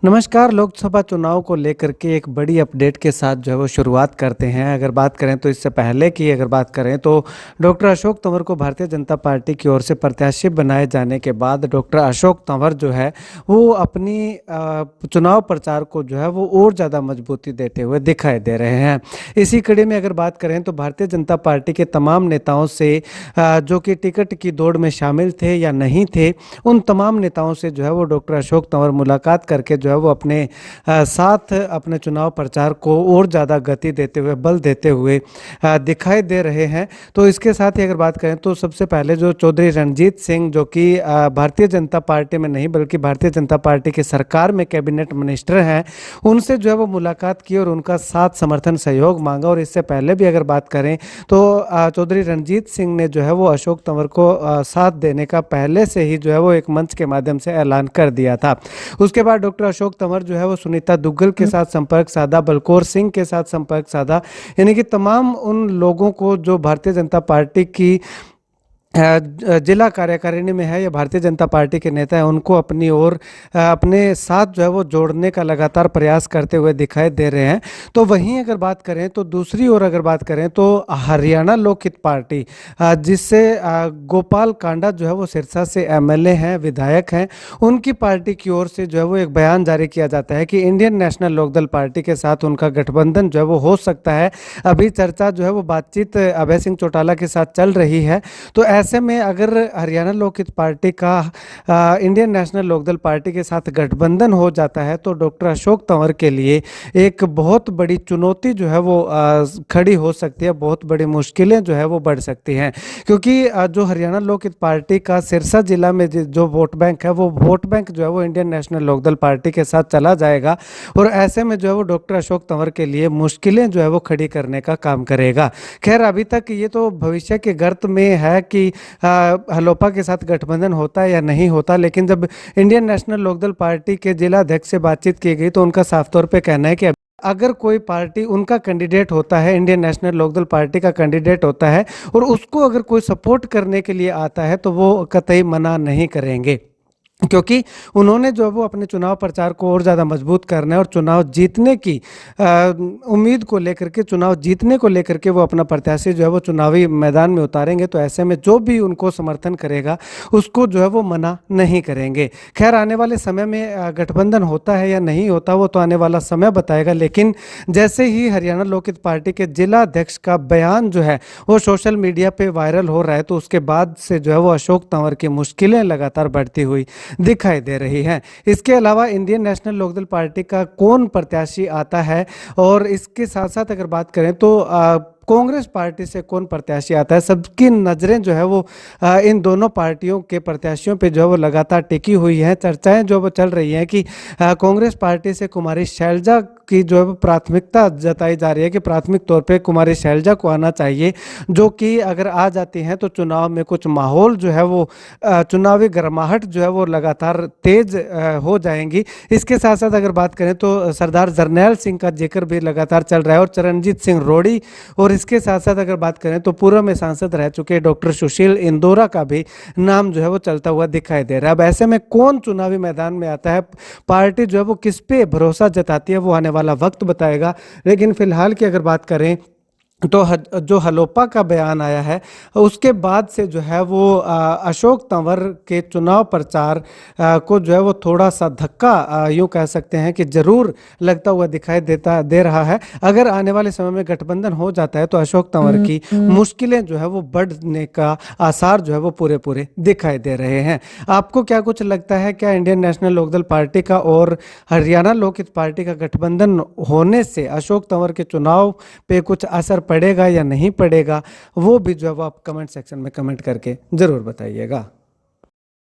नमस्कार। लोकसभा चुनाव को लेकर के एक बड़ी अपडेट के साथ जो है वो शुरुआत करते हैं। अगर बात करें तो इससे पहले की अगर बात करें तो डॉक्टर अशोक तंवर को भारतीय जनता पार्टी की ओर से प्रत्याशी बनाए जाने के बाद डॉक्टर अशोक तंवर जो है वो अपनी चुनाव प्रचार को जो है वो और ज़्यादा मजबूती देते हुए दिखाई दे रहे हैं। इसी कड़ी में अगर बात करें तो भारतीय जनता पार्टी के तमाम नेताओं से जो कि टिकट की दौड़ में शामिल थे या नहीं थे, उन तमाम नेताओं से जो है वो डॉक्टर अशोक तंवर मुलाकात करके जो है वो अपने साथ अपने चुनाव प्रचार को और ज़्यादा गति देते हुए, बल देते हुए दिखाई दे रहे हैं। तो इसके साथ ही अगर बात करें तो सबसे पहले जो चौधरी रणजीत सिंह, जो कि भारतीय जनता पार्टी में नहीं बल्कि भारतीय जनता पार्टी की सरकार में कैबिनेट मिनिस्टर हैं, उनसे जो है वो मुलाकात की और उनका साथ समर्थन सहयोग मांगा। और इससे पहले भी अगर बात करें तो चौधरी रणजीत सिंह ने जो है वो अशोक तंवर को साथ देने का पहले से ही जो है वो एक मंच के माध्यम से ऐलान कर दिया था। उसके बाद डॉक्टर अशोक तंवर जो है वो सुनीता दुग्गल के साथ संपर्क साधा, बलकौर सिंह के साथ संपर्क साधा, यानी कि तमाम उन लोगों को जो भारतीय जनता पार्टी की जिला कार्यकारिणी में है या भारतीय जनता पार्टी के नेता हैं, उनको अपनी ओर अपने साथ जो है वो जोड़ने का लगातार प्रयास करते हुए दिखाई दे रहे हैं। तो वहीं अगर बात करें तो दूसरी ओर अगर बात करें तो हरियाणा लोकहित पार्टी, जिससे गोपाल कांडा जो है वो सिरसा से एमएलए हैं, विधायक हैं, उनकी पार्टी की ओर से जो है वो एक बयान जारी किया जाता है कि इंडियन नेशनल लोकदल पार्टी के साथ उनका गठबंधन जो है वो हो सकता है। अभी चर्चा जो है वो बातचीत अभय सिंह चौटाला के साथ चल रही है। तो ऐसे में अगर हरियाणा लोकहित पार्टी का इंडियन नेशनल लोकदल पार्टी के साथ गठबंधन हो जाता है तो डॉक्टर अशोक तंवर के लिए एक बहुत बड़ी चुनौती जो है वो खड़ी हो सकती है, बहुत बड़ी मुश्किलें जो है वो बढ़ सकती हैं। क्योंकि जो हरियाणा लोकहित पार्टी का सिरसा जिला में जो वोट बैंक है, वो वोट बैंक जो है वो इंडियन नेशनल लोकदल पार्टी के साथ चला जाएगा। और ऐसे में जो है वो डॉक्टर अशोक तंवर के लिए मुश्किलें जो है वो खड़ी करने का काम करेगा। खैर, अभी तक ये तो भविष्य के गर्त में है कि हलोपा के साथ गठबंधन होता है या नहीं होता, लेकिन जब इंडियन नेशनल लोकदल पार्टी के जिला अध्यक्ष से बातचीत की गई तो उनका साफ तौर पे कहना है कि अगर कोई पार्टी उनका कैंडिडेट होता है, इंडियन नेशनल लोकदल पार्टी का कैंडिडेट होता है और उसको अगर कोई सपोर्ट करने के लिए आता है तो वो कतई मना नहीं करेंगे। क्योंकि उन्होंने जो है वो अपने चुनाव प्रचार को और ज़्यादा मजबूत करना है और चुनाव जीतने की उम्मीद को लेकर के, चुनाव जीतने को लेकर के वो अपना प्रत्याशी जो है वो चुनावी मैदान में उतारेंगे। तो ऐसे में जो भी उनको समर्थन करेगा उसको जो है वो मना नहीं करेंगे। खैर, आने वाले समय में गठबंधन होता है या नहीं होता वो तो आने वाला समय बताएगा। लेकिन जैसे ही हरियाणा लोकहित पार्टी के जिला अध्यक्ष का बयान जो है वो सोशल मीडिया पर वायरल हो रहा है, तो उसके बाद से जो है वो अशोक तंवर की मुश्किलें लगातार बढ़ती हुई दिखाई दे रही है। इसके अलावा इंडियन नेशनल लोकदल पार्टी का कौन प्रत्याशी आता है, और इसके साथ साथ अगर बात करें तो कांग्रेस पार्टी से कौन प्रत्याशी आता है, सबकी नज़रें जो है वो इन दोनों पार्टियों के प्रत्याशियों पे जो है वो लगातार टिकी हुई हैं। चर्चाएं जो वो चल रही हैं कि कांग्रेस पार्टी से कुमारी शैलजा की जो है प्राथमिकता जताई जा रही है कि प्राथमिक तौर पे कुमारी शैलजा को आना चाहिए, जो कि अगर आ जाती हैं तो चुनाव में कुछ माहौल जो है वो चुनावी गर्माहट जो है वो लगातार तेज हो जाएंगी। इसके साथ साथ अगर बात करें तो सरदार जरनैल सिंह का जिक्र भी लगातार चल रहा है और चरणजीत सिंह रोड़ी, और इसके साथ साथ अगर बात करें तो पूर्व में सांसद रह चुके डॉक्टर सुशील इंदौरा का भी नाम जो है वो चलता हुआ दिखाई दे रहा है। अब ऐसे में कौन चुनावी मैदान में आता है, पार्टी जो है वो किस पे भरोसा जताती है, वो आने वाला वक्त बताएगा। लेकिन फिलहाल की अगर बात करें तो जो हलोपा का बयान आया है उसके बाद से जो है वो अशोक तंवर के चुनाव प्रचार को जो है वो थोड़ा सा धक्का यूँ कह सकते हैं कि जरूर लगता हुआ दिखाई दे रहा है। अगर आने वाले समय में गठबंधन हो जाता है तो अशोक तंवर की मुश्किलें जो है वो बढ़ने का आसार जो है वो पूरे पूरे दिखाई दे रहे हैं। आपको क्या कुछ लगता है, क्या इंडियन नेशनल लोकदल पार्टी का और हरियाणा लोकहित पार्टी का गठबंधन होने से अशोक तंवर के चुनाव पे कुछ असर पड़ेगा या नहीं पड़ेगा, वो भी जो है वो आप कमेंट सेक्शन में कमेंट करके ज़रूर बताइएगा।